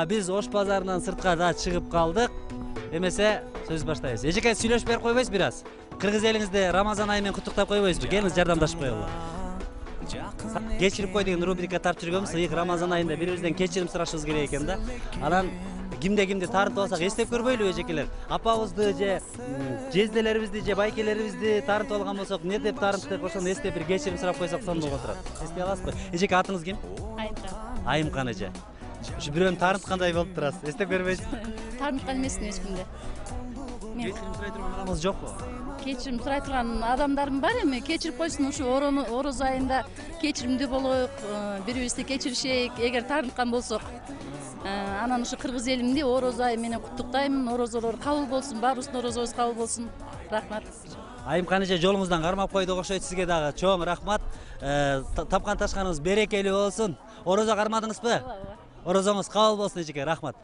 Биз Ош базарынан сыртка да чыгып калдык. Эмесе сөз баштайбыз. Эжеке сүйлөшүп берип койбойсуз бир аз? Кыргыз элиңизди Рамазан айы менен куттуктап койбойсузбу? Келиңиз жардамдашып коелу. Кечирип кой деген рубрика тартып жүргөнбүз. Ыйык Рамазан айында бири-бирибизден кечирим сурашыбыз керек экен да. Анан кимди тартып алсак эстеп көрбөйлүбү эжекелер? Апабызды же жезделерибизди же байкелерибизди тартып алган болсок, эмне деп тартып ошону эстеп бир кечирим сурап койсок сонун болот турат. Эстей аласызбы? Эжеке атыңыз ким? Айымкан. Айымкан эже. Ушу бирөөнү тартыткандай болуп турасыз. Эстеп көрбөйсүзбү? Тарткан эмесмин эч кимде. Кечирим сурай турган адамыңыз жокпу? Кечирим сурай турган адамдарым бар эми. Кечирип койсун, ушу Орозо айында кечиримдүү болоюк, бирибизди кечиришейик. Эгер тарткан болсок, анан ушу кыргыз элимди Орозо айы менен куттуктаймын. Орозолор кабыл болсун, баарыбыздын орозобуз кабыл болсун. Рахмат. Айымкан эже жолуңуздан кармап койдук окшойт. Сизге дагы чоң рахмат. Тапкан ташканыңыз берекелүү болсун. Орозо кармадыңызбы? Орозоңуз кабыл болсун эжеке. Рахмат.